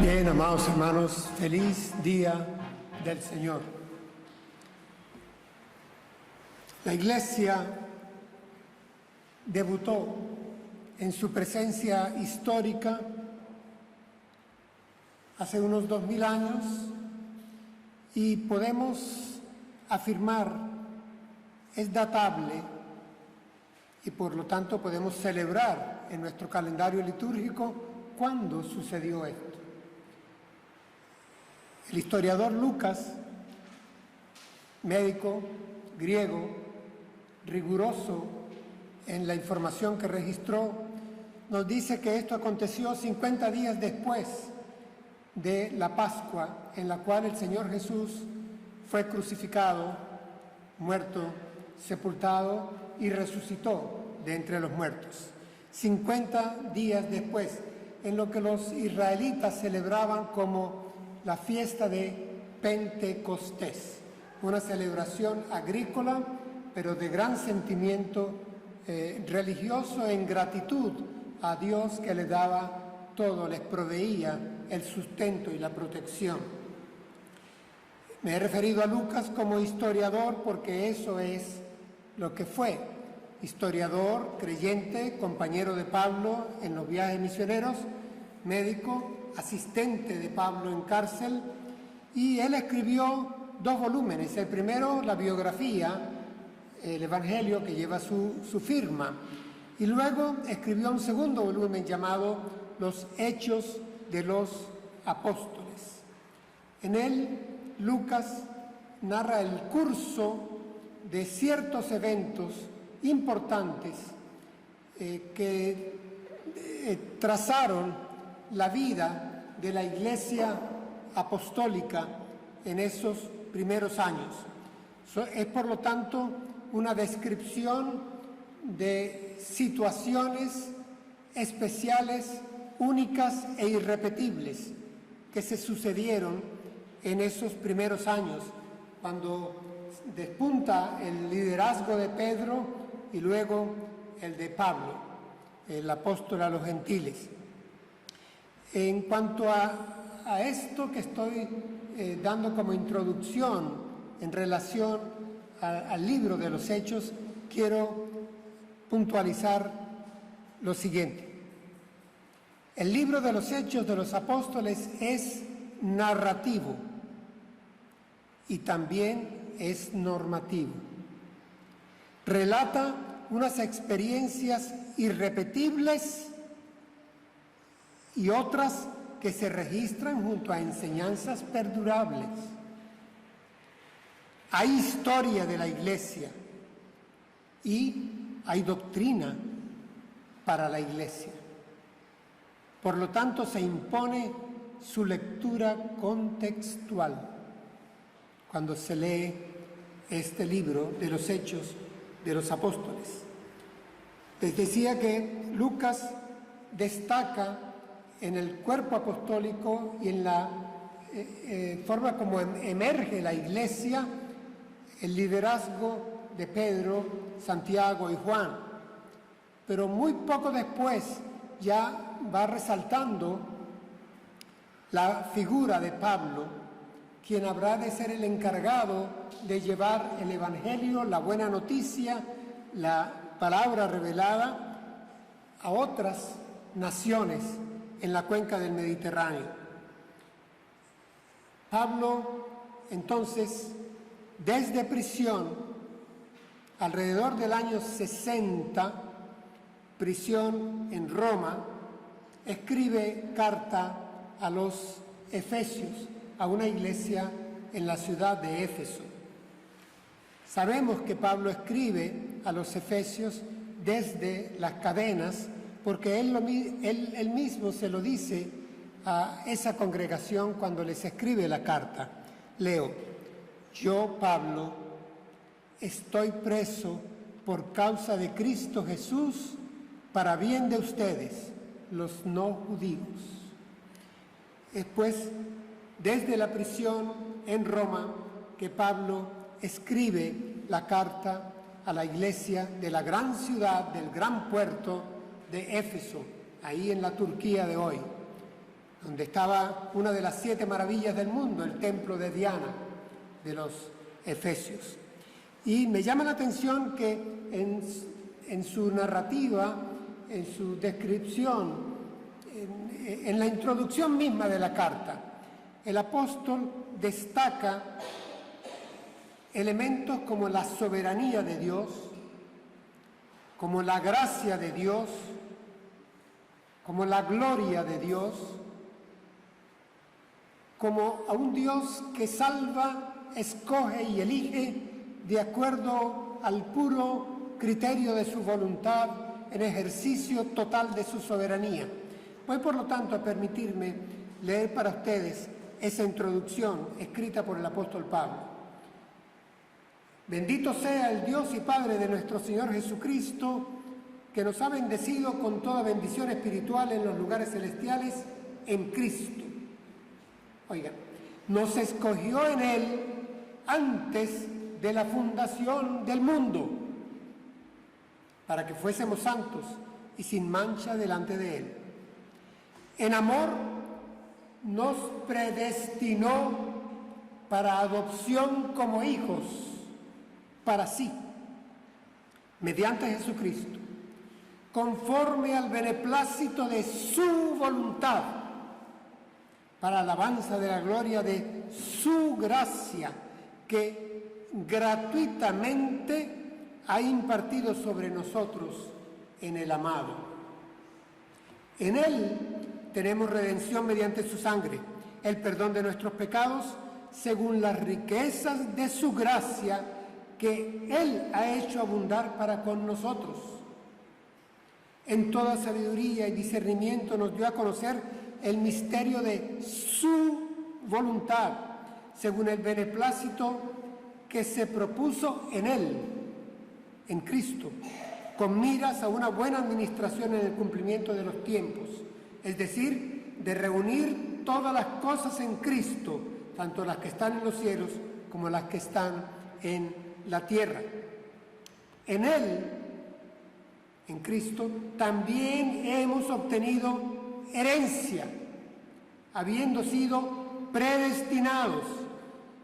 Bien, amados hermanos, feliz día del Señor. La Iglesia debutó en su presencia histórica hace unos 2000 años y podemos afirmar, es datable y por lo tanto podemos celebrar en nuestro calendario litúrgico cuándo sucedió esto. El historiador Lucas, médico griego, riguroso en la información que registró, nos dice que esto aconteció 50 días después de la Pascua, en la cual el Señor Jesús fue crucificado, muerto, sepultado y resucitó de entre los muertos. 50 días después, en lo que los israelitas celebraban como la fiesta de Pentecostés, una celebración agrícola, pero de gran sentimiento religioso en gratitud a Dios que les daba todo, les proveía el sustento y la protección. Me he referido a Lucas como historiador porque eso es lo que fue. Historiador, creyente, compañero de Pablo en los viajes misioneros, médico, asistente de Pablo en cárcel, y él escribió 2 volúmenes. El primero, la biografía, el Evangelio, que lleva su firma, y luego escribió un segundo volumen llamado Los Hechos de los Apóstoles. En él, Lucas narra el curso de ciertos eventos importantes que trazaron la vida de la Iglesia apostólica en esos primeros años. Es, por lo tanto, una descripción de situaciones especiales, únicas e irrepetibles que se sucedieron en esos primeros años, cuando despunta el liderazgo de Pedro y luego el de Pablo, el apóstol a los gentiles. En cuanto a esto que estoy dando como introducción en relación al libro de los Hechos, quiero puntualizar lo siguiente. El libro de los Hechos de los Apóstoles es narrativo y también es normativo. Relata unas experiencias irrepetibles y otras que se registran junto a enseñanzas perdurables. Hay historia de la Iglesia y hay doctrina para la Iglesia. Por lo tanto, se impone su lectura contextual cuando se lee este libro de los Hechos de los Apóstoles. Les decía que Lucas destaca en el cuerpo apostólico y en la forma como emerge la Iglesia, el liderazgo de Pedro, Santiago y Juan. Pero muy poco después ya va resaltando la figura de Pablo, quien habrá de ser el encargado de llevar el Evangelio, la buena noticia, la palabra revelada a otras naciones en la cuenca del Mediterráneo. Pablo, entonces, desde prisión, alrededor del año 60, prisión en Roma, escribe carta a los Efesios, a una iglesia en la ciudad de Éfeso. Sabemos que Pablo escribe a los Efesios desde las cadenas, porque él mismo se lo dice a esa congregación cuando les escribe la carta. Leo: yo, Pablo, estoy preso por causa de Cristo Jesús para bien de ustedes, los no judíos. Es pues desde la prisión en Roma que Pablo escribe la carta a la iglesia de la gran ciudad, del gran puerto de Éfeso, ahí en la Turquía de hoy. donde estaba una de las 7 maravillas del mundo, el templo de Diana de los Efesios. Y me llama la atención que en su narrativa, en su descripción, en la introducción misma de la carta, el apóstol destaca elementos como la soberanía de Dios, como la gracia de Dios, como la gloria de Dios, como a un Dios que salva, escoge y elige de acuerdo al puro criterio de su voluntad, en ejercicio total de su soberanía. Voy, por lo tanto, a permitirme leer para ustedes esa introducción escrita por el apóstol Pablo. Bendito sea el Dios y Padre de nuestro Señor Jesucristo, que nos ha bendecido con toda bendición espiritual en los lugares celestiales en Cristo. Oigan, nos escogió en Él antes de la fundación del mundo, para que fuésemos santos y sin mancha delante de Él. En amor nos predestinó para adopción como hijos, para sí, mediante Jesucristo, conforme al beneplácito de su voluntad, para alabanza de la gloria de su gracia, que gratuitamente ha impartido sobre nosotros en el amado. En Él tenemos redención mediante su sangre, el perdón de nuestros pecados, según las riquezas de su gracia, que Él ha hecho abundar para con nosotros. En toda sabiduría y discernimiento nos dio a conocer el misterio de su voluntad, según el beneplácito que se propuso en Él, en Cristo, con miras a una buena administración en el cumplimiento de los tiempos, es decir, de reunir todas las cosas en Cristo, tanto las que están en los cielos como las que están en la tierra. En Él, en Cristo, también hemos obtenido herencia, habiendo sido predestinados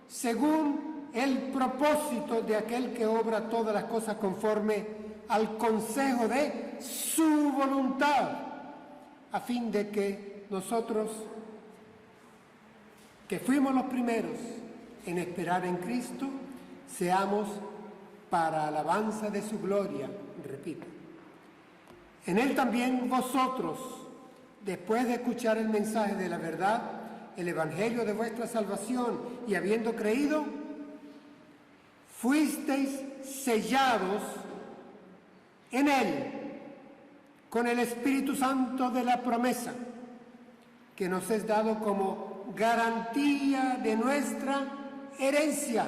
según el propósito de aquel que obra todas las cosas conforme al consejo de su voluntad, a fin de que nosotros, que fuimos los primeros en esperar en Cristo, seamos para alabanza de su gloria. Repito, en Él también vosotros, después de escuchar el mensaje de la verdad, el evangelio de vuestra salvación, y habiendo creído, fuisteis sellados en Él con el Espíritu Santo de la promesa, que nos es dado como garantía de nuestra herencia,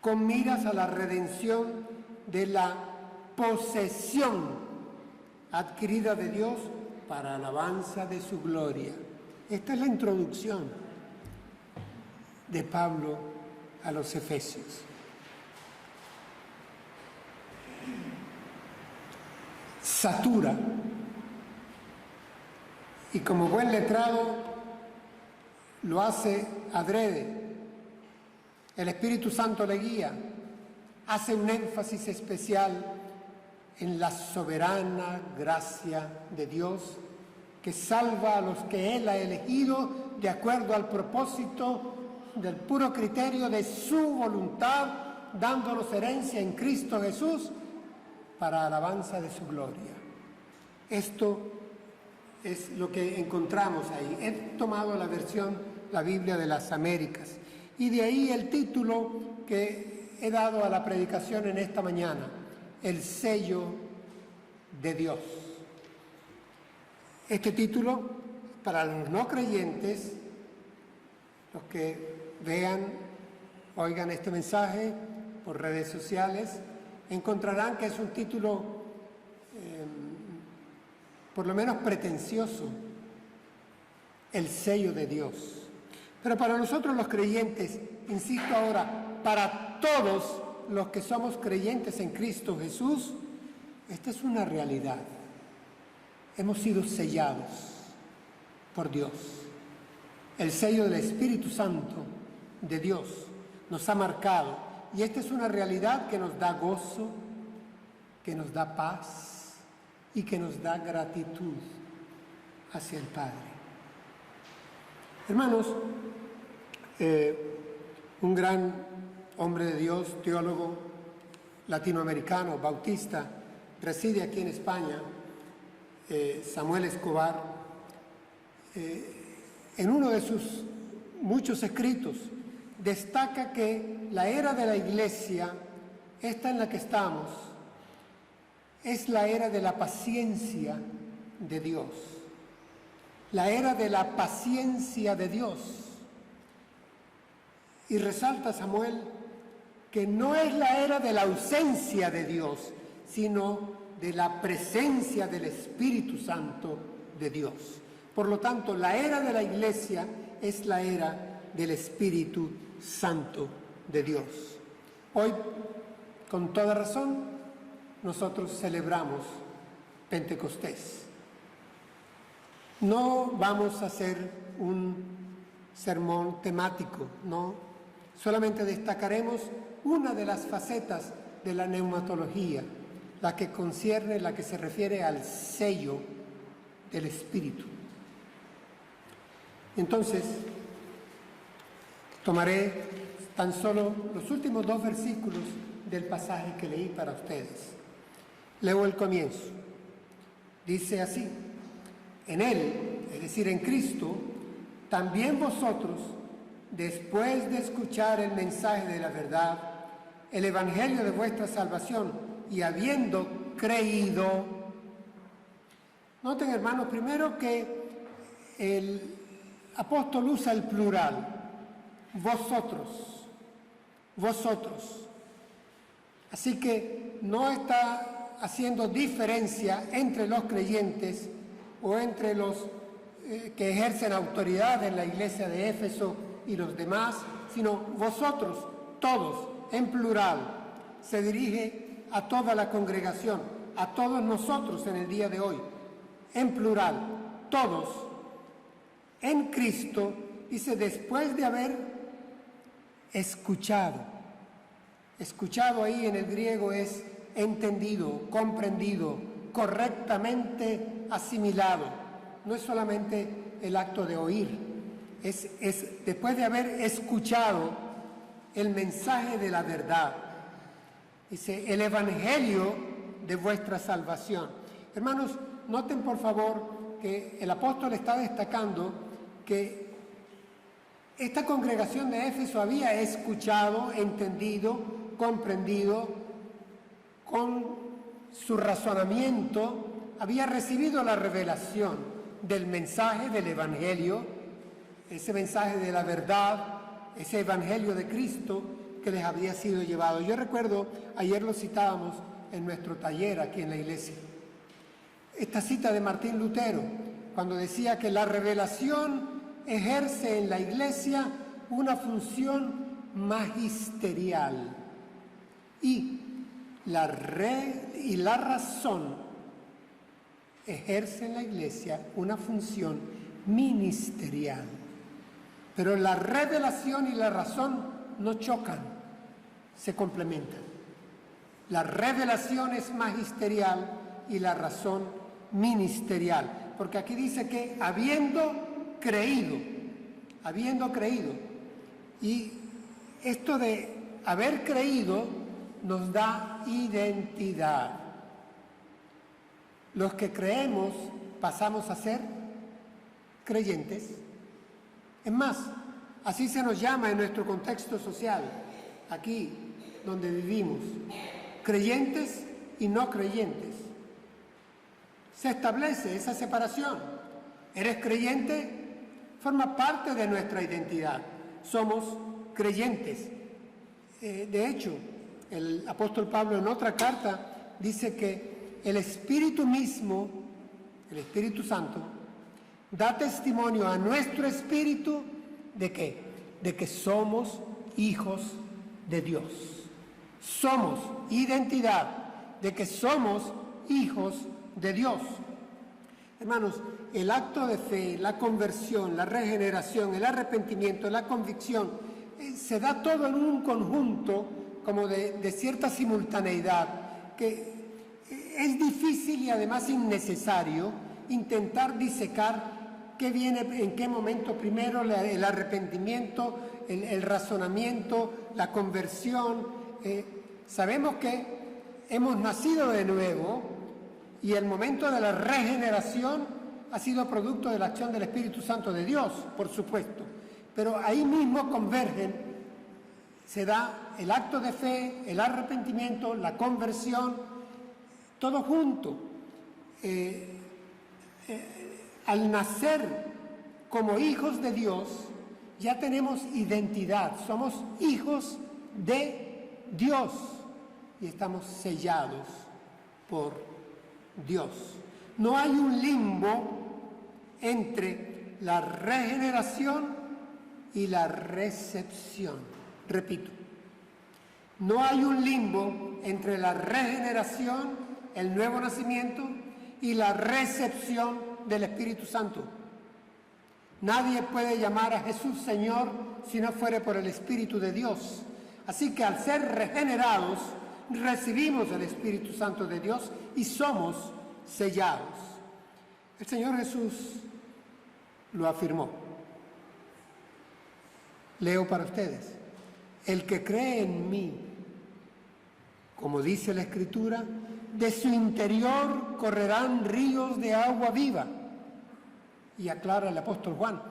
con miras a la redención de la posesión adquirida de Dios para alabanza de su gloria. Esta es la introducción de Pablo a los Efesios. Satura, y como buen letrado lo hace adrede. El Espíritu Santo le guía, hace un énfasis especial en la soberana gracia de Dios, que salva a los que Él ha elegido de acuerdo al propósito del puro criterio de su voluntad, dándonos herencia en Cristo Jesús para alabanza de su gloria. Esto es lo que encontramos ahí. He tomado la versión, la Biblia de las Américas, y de ahí el título que he dado a la predicación en esta mañana: el sello de Dios. Este título, para los no creyentes, los que vean, oigan este mensaje por redes sociales, encontrarán que es un título por lo menos pretencioso: el sello de Dios. Pero para nosotros los creyentes, insisto ahora, para todos los que somos creyentes en Cristo Jesús, esta es una realidad. Hemos sido sellados por Dios. El sello del Espíritu Santo de Dios nos ha marcado, y esta es una realidad que nos da gozo, que nos da paz y que nos da gratitud hacia el Padre. Hermanos, un gran hombre de Dios, teólogo latinoamericano, bautista, reside aquí en España, Samuel Escobar, en uno de sus muchos escritos, destaca que la era de la Iglesia, esta en la que estamos, es la era de la paciencia de Dios. La era de la paciencia de Dios. Y resalta Samuel que no es la era de la ausencia de Dios, sino de la presencia del Espíritu Santo de Dios. Por lo tanto, la era de la Iglesia es la era del Espíritu Santo de Dios. Hoy, con toda razón, nosotros celebramos Pentecostés. No vamos a hacer un sermón temático, no. Solamente destacaremos una de las facetas de la neumatología, la que concierne, la que se refiere al sello del Espíritu. Entonces, tomaré tan solo los últimos 2 versículos del pasaje que leí para ustedes. Leo el comienzo. Dice así: en Él, es decir, en Cristo, también vosotros, después de escuchar el mensaje de la verdad, el evangelio de vuestra salvación, y habiendo creído. Noten, hermanos, primero que el apóstol usa el plural, vosotros, vosotros. Así que no está haciendo diferencia entre los creyentes o entre los que ejercen autoridad en la iglesia de Éfeso y los demás, sino vosotros, todos, en plural. Se dirige a toda la congregación, a todos nosotros en el día de hoy, en plural, todos, en Cristo, dice, después de haber escuchado. Escuchado ahí en el griego es entendido, comprendido, correctamente asimilado. No es solamente el acto de oír, es después de haber escuchado el mensaje de la verdad. Dice, el evangelio de vuestra salvación. Hermanos, noten por favor que el apóstol está destacando que esta congregación de Éfeso había escuchado, entendido, comprendido, con su razonamiento, había recibido la revelación del mensaje del evangelio, ese mensaje de la verdad, ese evangelio de Cristo que les había sido llevado. Yo recuerdo, ayer lo citábamos en nuestro taller aquí en la iglesia, esta cita de Martín Lutero, cuando decía que la revelación ejerce en la iglesia una función magisterial y la razón ejerce en la iglesia una función ministerial. Pero la revelación y la razón no chocan, se complementan. La revelación es magisterial y la razón ministerial. Porque aquí dice que habiendo creído, y esto de haber creído nos da identidad. Los que creemos pasamos a ser creyentes. Es más, así se nos llama en nuestro contexto social, aquí donde vivimos, creyentes y no creyentes. Se establece esa separación. Eres creyente, forma parte de nuestra identidad. Somos creyentes. De hecho, el apóstol Pablo en otra carta dice que el Espíritu mismo, el Espíritu Santo, da testimonio a nuestro espíritu ¿de qué? De que somos hijos de Dios. Somos identidad de que somos hijos de Dios. Hermanos, el acto de fe, la conversión, la regeneración, el arrepentimiento, la convicción, se da todo en un conjunto como de cierta simultaneidad, que es difícil y además innecesario intentar disecar qué viene en qué momento primero, el arrepentimiento, el razonamiento, la conversión. Sabemos que hemos nacido de nuevo y el momento de la regeneración ha sido producto de la acción del Espíritu Santo de Dios, por supuesto. Pero ahí mismo convergen, se da el acto de fe, el arrepentimiento, la conversión, todo junto. Al nacer como hijos de Dios, ya tenemos identidad, somos hijos de Dios y estamos sellados por Dios. No hay un limbo entre la regeneración y la recepción. Repito, no hay un limbo entre la regeneración, el nuevo nacimiento, y la recepción del Espíritu Santo. Nadie puede llamar a Jesús Señor si no fuere por el Espíritu de Dios. Así que al ser regenerados, recibimos el Espíritu Santo de Dios y somos sellados. El Señor Jesús lo afirmó. Leo para ustedes. El que cree en mí, como dice la Escritura, de su interior correrán ríos de agua viva. Y aclara el apóstol Juan,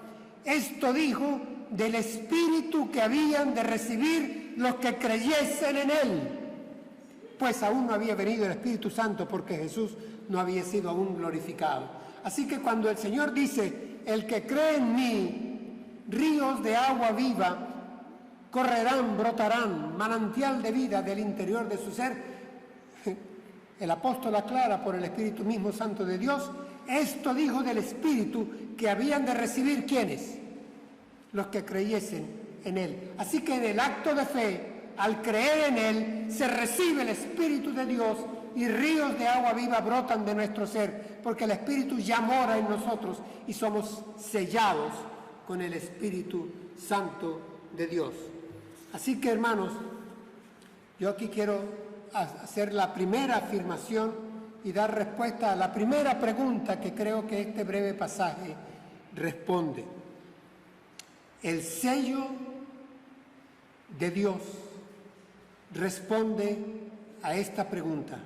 esto dijo del Espíritu que habían de recibir los que creyesen en Él, pues aún no había venido el Espíritu Santo porque Jesús no había sido aún glorificado. Así que cuando el Señor dice, el que cree en mí, ríos de agua viva correrán, brotarán, manantial de vida del interior de su ser, el apóstol aclara por el Espíritu mismo Santo de Dios, esto dijo del Espíritu que habían de recibir ¿quiénes? Los que creyesen en Él. Así que en el acto de fe, al creer en Él, se recibe el Espíritu de Dios y ríos de agua viva brotan de nuestro ser, porque el Espíritu ya mora en nosotros y somos sellados con el Espíritu Santo de Dios. Así que, hermanos, yo aquí quiero hacer la primera afirmación y dar respuesta a la primera pregunta que creo que este breve pasaje responde. El sello de Dios responde a esta pregunta.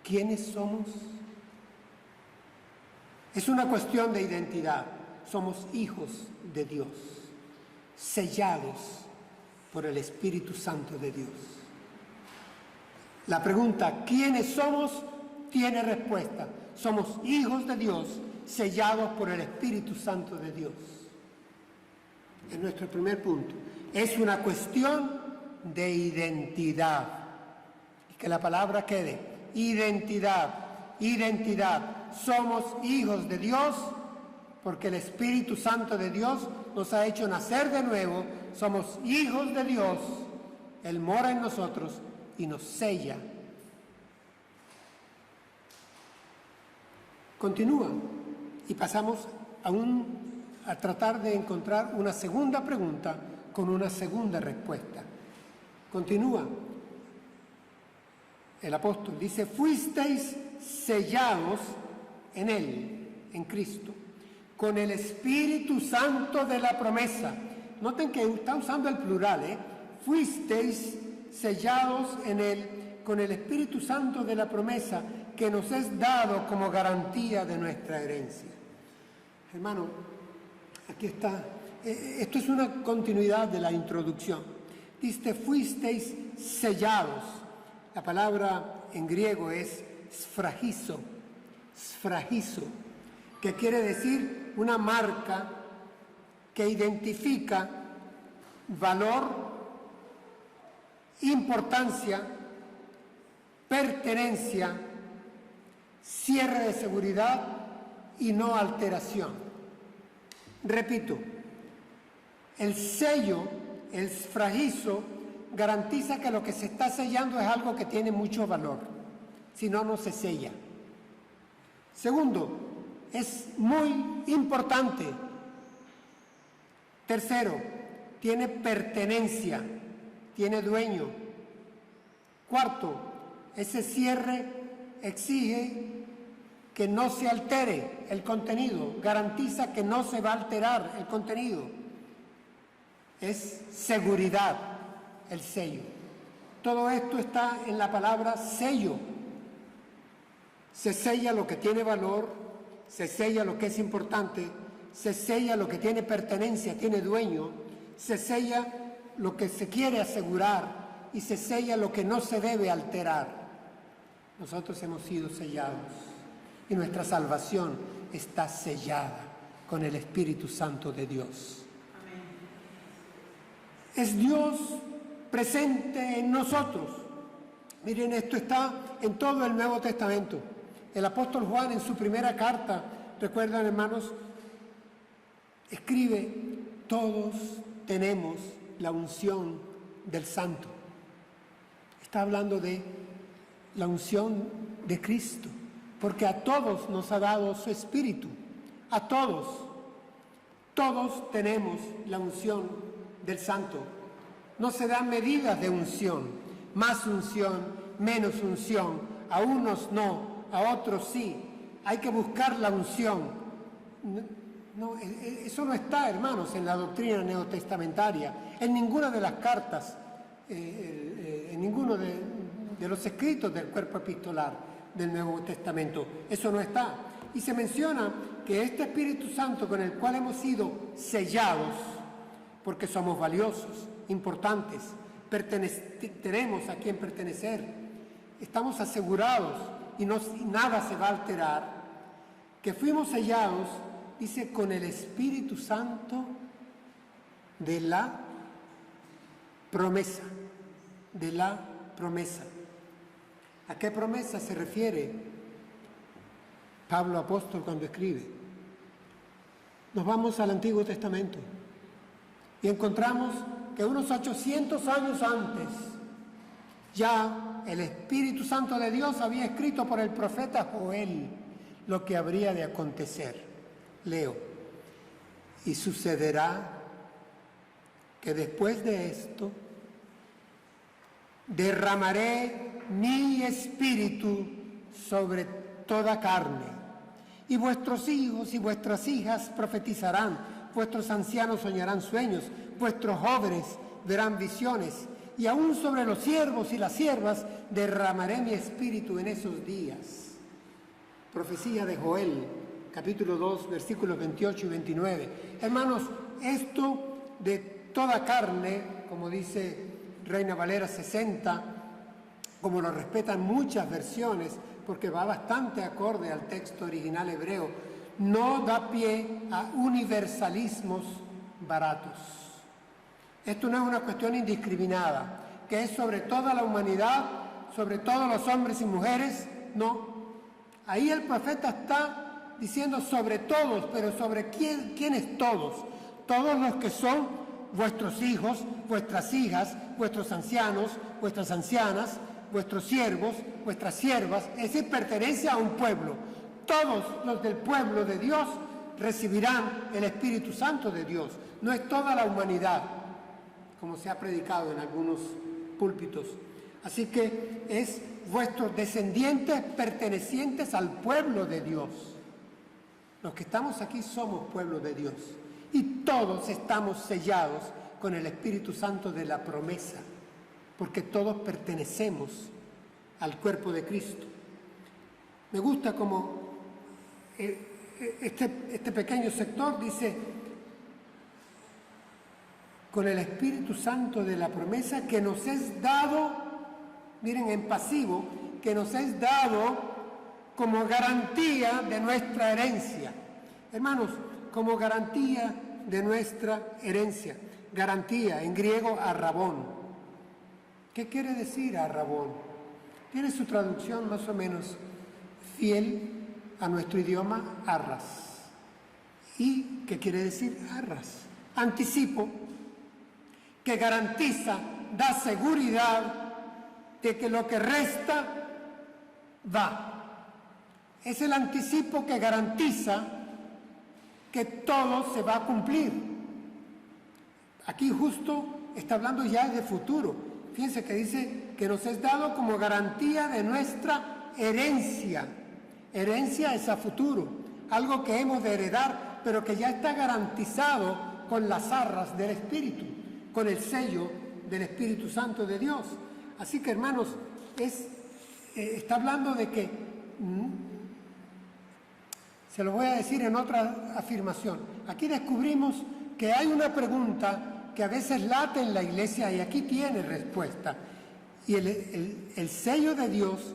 ¿Quiénes somos? Es una cuestión de identidad. Somos hijos de Dios, sellados por el Espíritu Santo de Dios. La pregunta, ¿quiénes somos?, tiene respuesta. Somos hijos de Dios, sellados por el Espíritu Santo de Dios. Es nuestro primer punto. Es una cuestión de identidad. Y que la palabra quede. Identidad, identidad. Somos hijos de Dios porque el Espíritu Santo de Dios nos ha hecho nacer de nuevo. Somos hijos de Dios. Él mora en nosotros y nos sella. Continúa y pasamos a tratar de encontrar una segunda pregunta con una segunda respuesta. Continúa. El apóstol dice, fuisteis sellados en Él, en Cristo, con el Espíritu Santo de la promesa. Noten que está usando el plural, fuisteis sellados en Él con el Espíritu Santo de la promesa que nos es dado como garantía de nuestra herencia. Hermano, aquí está. Esto es una continuidad de la introducción. Dice, fuisteis sellados. La palabra en griego es sfragizo, que quiere decir una marca que identifica valor, importancia, pertenencia, cierre de seguridad y no alteración. Repito, el sello, el sfragizo, garantiza que lo que se está sellando es algo que tiene mucho valor, si no, no se sella. Segundo, es muy importante. Tercero, tiene pertenencia, tiene dueño. Cuarto, ese cierre exige que no se altere el contenido, garantiza que no se va a alterar el contenido. Es seguridad, el sello. Todo esto está en la palabra sello. Se sella lo que tiene valor, se sella lo que es importante, se sella lo que tiene pertenencia, tiene dueño, se sella lo que se quiere asegurar y se sella lo que no se debe alterar. Nosotros hemos sido sellados y nuestra salvación está sellada con el Espíritu Santo de Dios. Es Dios presente en nosotros. Miren, esto está en todo el Nuevo Testamento. El apóstol Juan en su primera carta, recuerdan hermanos, escribe, todos tenemos la unción del Santo. Está hablando de la unción de Cristo, porque a todos nos ha dado su Espíritu, a todos. Todos tenemos la unción del Santo. No se dan medidas de unción, más unción, menos unción, a unos no, a otros sí. Hay que buscar la unción. No, eso no está, hermanos, en la doctrina neotestamentaria, en ninguna de las cartas, en ninguno de los escritos del cuerpo epistolar del Nuevo Testamento. Eso no está. Y se menciona que este Espíritu Santo con el cual hemos sido sellados, porque somos valiosos, importantes, tenemos a quien pertenecer, estamos asegurados y nada se va a alterar, que fuimos sellados, dice, con el Espíritu Santo de la promesa, de la promesa. ¿A qué promesa se refiere Pablo apóstol cuando escribe? Nos vamos al Antiguo Testamento y encontramos que unos 800 años antes ya el Espíritu Santo de Dios había escrito por el profeta Joel lo que habría de acontecer. Leo: y sucederá que después de esto derramaré mi espíritu sobre toda carne, y vuestros hijos y vuestras hijas profetizarán, vuestros ancianos soñarán sueños, vuestros jóvenes verán visiones, y aún sobre los siervos y las siervas derramaré mi espíritu en esos días. Profecía de Joel, capítulo 2, versículos 28 y 29. Hermanos, esto de toda carne, como dice Reina Valera 60, como lo respetan muchas versiones, porque va bastante acorde al texto original hebreo, no da pie a universalismos baratos. Esto no es una cuestión indiscriminada, que es sobre toda la humanidad, sobre todos los hombres y mujeres, no. Ahí el profeta está diciendo sobre todos, pero sobre quiénes todos. Todos los que son vuestros hijos, vuestras hijas, vuestros ancianos, vuestras ancianas, vuestros siervos, vuestras siervas, es decir, pertenece a un pueblo. Todos los del pueblo de Dios recibirán el Espíritu Santo de Dios. No es toda la humanidad, como se ha predicado en algunos púlpitos. Así que es vuestros descendientes pertenecientes al pueblo de Dios. Los que estamos aquí somos pueblo de Dios y todos estamos sellados con el Espíritu Santo de la promesa, porque todos pertenecemos al cuerpo de Cristo. Me gusta como este pequeño sector dice: con el Espíritu Santo de la promesa que nos es dado, miren en pasivo, que nos es dado como garantía de nuestra herencia. Hermanos, como garantía de nuestra herencia. Garantía, en griego, arrabón. ¿Qué quiere decir arrabón? Tiene su traducción más o menos fiel a nuestro idioma, arras. ¿Y qué quiere decir arras? Anticipo, que garantiza, da seguridad de que lo que resta va. Es el anticipo que garantiza que todo se va a cumplir. Aquí justo está hablando ya de futuro. Fíjense que dice que nos es dado como garantía de nuestra herencia. Herencia es a futuro, algo que hemos de heredar, pero que ya está garantizado con las arras del Espíritu, con el sello del Espíritu Santo de Dios. Así que, hermanos, está hablando de que, se lo voy a decir en otra afirmación, aquí descubrimos que hay una pregunta que a veces late en la iglesia y aquí tiene respuesta. Y el sello de Dios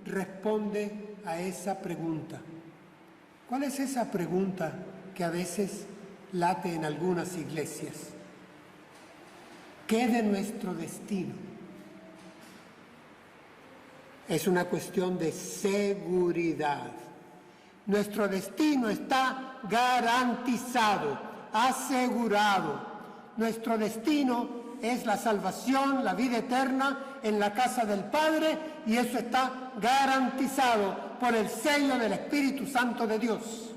responde a esa pregunta. ¿Cuál es esa pregunta que a veces late en algunas iglesias? ¿Qué de nuestro destino? Es una cuestión de seguridad. Nuestro destino está garantizado, asegurado. Nuestro destino es la salvación, la vida eterna en la casa del Padre, y eso está garantizado por el sello del Espíritu Santo de Dios.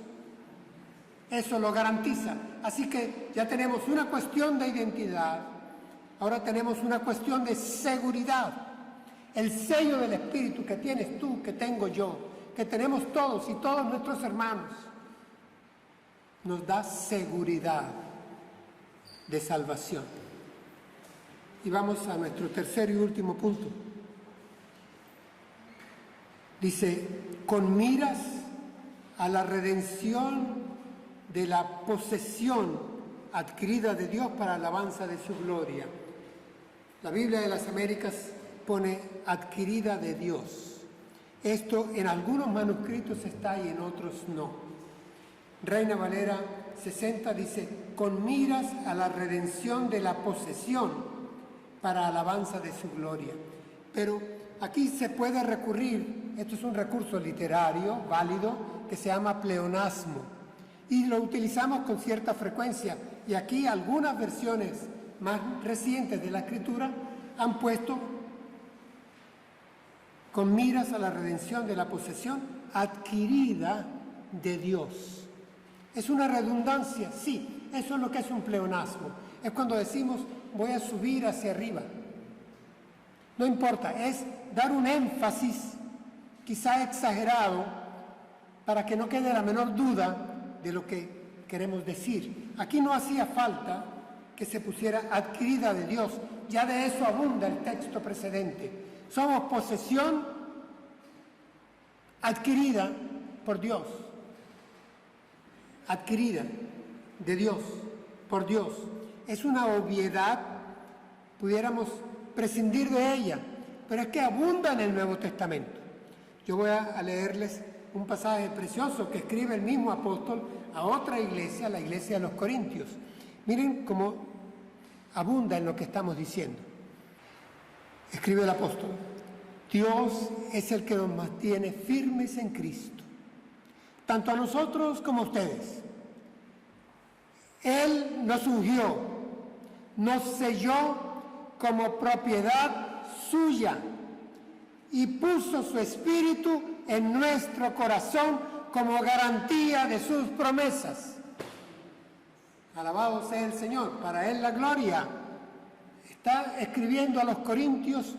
Eso lo garantiza. Así que ya tenemos una cuestión de identidad, ahora tenemos una cuestión de seguridad. El sello del Espíritu que tienes tú, que tengo yo, que tenemos todos y todos nuestros hermanos, nos da seguridad de salvación. Y vamos a nuestro tercer y último punto. Dice, con miras a la redención de la posesión adquirida de Dios para alabanza de su gloria. La Biblia de las Américas pone adquirida de Dios. Esto en algunos manuscritos está y en otros no. Reina Valera 60 dice, con miras a la redención de la posesión para alabanza de su gloria. Pero aquí se puede recurrir, esto es un recurso literario válido que se llama pleonasmo y lo utilizamos con cierta frecuencia, y aquí algunas versiones más recientes de la Escritura han puesto con miras a la redención de la posesión adquirida de Dios. ¿Es una redundancia? Sí, eso es lo que es un pleonasmo. Es cuando decimos voy a subir hacia arriba. No importa, es dar un énfasis quizá exagerado para que no quede la menor duda de lo que queremos decir. Aquí no hacía falta que se pusiera adquirida de Dios, ya de eso abunda el texto precedente. Somos posesión adquirida por Dios, adquirida de Dios, por Dios. Es una obviedad, pudiéramos prescindir de ella, pero es que abunda en el Nuevo Testamento. Yo voy a leerles un pasaje precioso que escribe el mismo apóstol a otra iglesia, la iglesia de los Corintios. Miren cómo abunda en lo que estamos diciendo. Escribe el apóstol, Dios es el que nos mantiene firmes en Cristo, tanto a nosotros como a ustedes. Él nos ungió, nos selló como propiedad suya y puso su espíritu en nuestro corazón como garantía de sus promesas. Alabado sea el Señor, para Él la gloria. Está escribiendo a los Corintios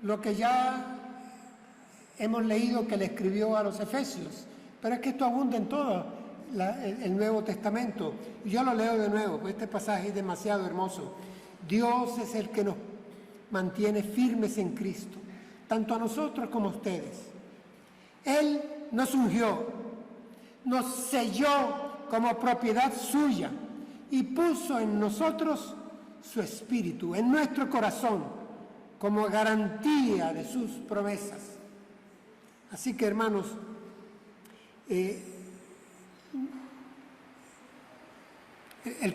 lo que ya hemos leído que le escribió a los Efesios, pero es que esto abunda en todo el Nuevo Testamento. Y yo lo leo de nuevo, porque este pasaje es demasiado hermoso. Dios es el que nos mantiene firmes en Cristo, tanto a nosotros como a ustedes. Él nos ungió, nos selló como propiedad suya y puso en nosotros su espíritu, en nuestro corazón, como garantía de sus promesas. Así que, hermanos, el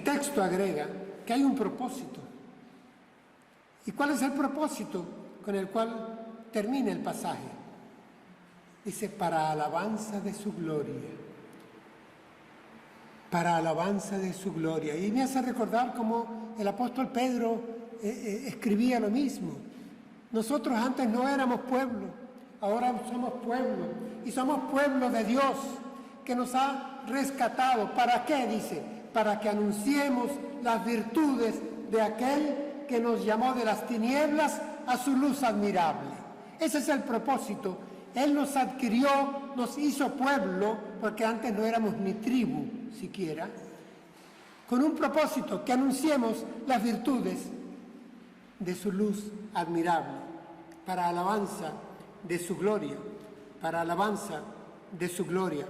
texto agrega que hay un propósito. ¿Y cuál es el propósito con el cual termina el pasaje? Dice, para alabanza de su gloria. Para alabanza de su gloria. Y me hace recordar cómo el apóstol Pedro escribía lo mismo. Nosotros antes no éramos pueblo, ahora somos pueblo, y somos pueblo de Dios, que nos ha rescatado. ¿Para qué? Dice, para que anunciemos las virtudes de aquel que nos llamó de las tinieblas a su luz admirable. Ese es el propósito. Él nos adquirió, nos hizo pueblo, porque antes no éramos ni tribu siquiera, con un propósito, que anunciemos las virtudes de su luz admirable, para alabanza de su gloria, para alabanza de su gloria.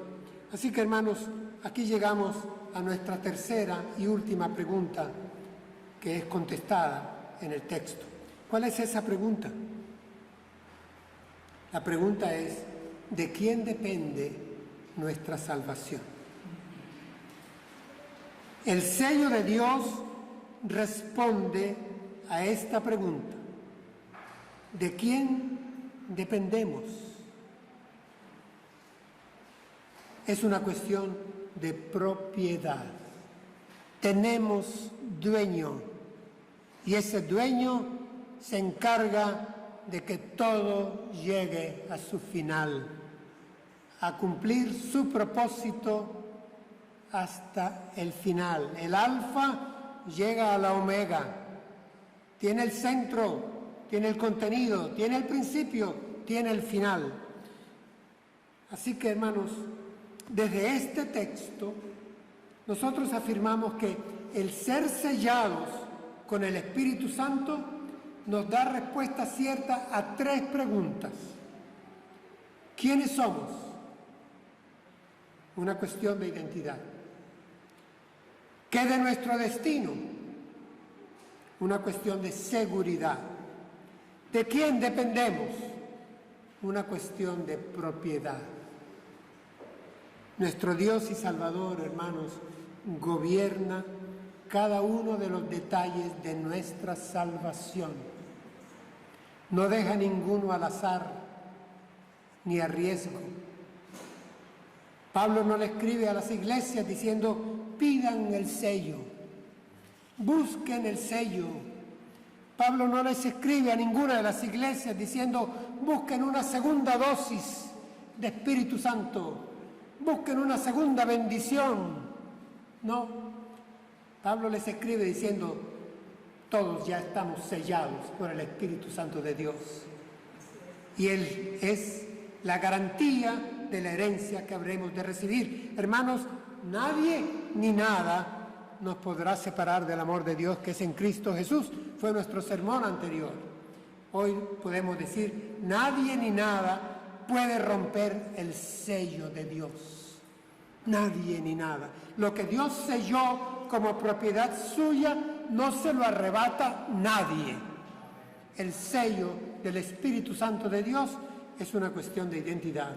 Así que, hermanos, aquí llegamos a nuestra tercera y última pregunta, que es contestada en el texto. ¿Cuál es esa pregunta? La pregunta es, ¿de quién depende nuestra salvación? El sello de Dios responde a esta pregunta. ¿De quién dependemos? Es una cuestión de propiedad. Tenemos dueño, y ese dueño se encarga de que todo llegue a su final, a cumplir su propósito hasta el final. El alfa llega a la omega, tiene el centro, tiene el contenido, tiene el principio, tiene el final. Así que, hermanos, desde este texto nosotros afirmamos que el ser sellados con el Espíritu Santo nos da respuesta cierta a tres preguntas. ¿Quiénes somos? Una cuestión de identidad. ¿Qué de nuestro destino? Una cuestión de seguridad. ¿De quién dependemos? Una cuestión de propiedad. Nuestro Dios y Salvador, hermanos, gobierna cada uno de los detalles de nuestra salvación. No deja ninguno al azar ni a riesgo. Pablo no le escribe a las iglesias diciendo, pidan el sello, busquen el sello. Pablo no les escribe a ninguna de las iglesias diciendo, busquen una segunda dosis de Espíritu Santo, busquen una segunda bendición. No, Pablo les escribe diciendo, todos ya estamos sellados por el Espíritu Santo de Dios. Y Él es la garantía de la herencia que habremos de recibir. Hermanos, nadie ni nada nos podrá separar del amor de Dios que es en Cristo Jesús. Fue nuestro sermón anterior. Hoy podemos decir, nadie ni nada puede romper el sello de Dios. Nadie ni nada. Lo que Dios selló como propiedad suya no se lo arrebata nadie. El sello del Espíritu Santo de Dios es una cuestión de identidad,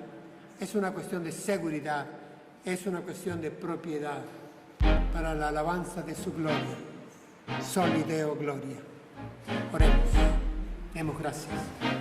es una cuestión de seguridad, es una cuestión de propiedad para la alabanza de su gloria. Soli Deo Gloria. Oremos. Demos gracias.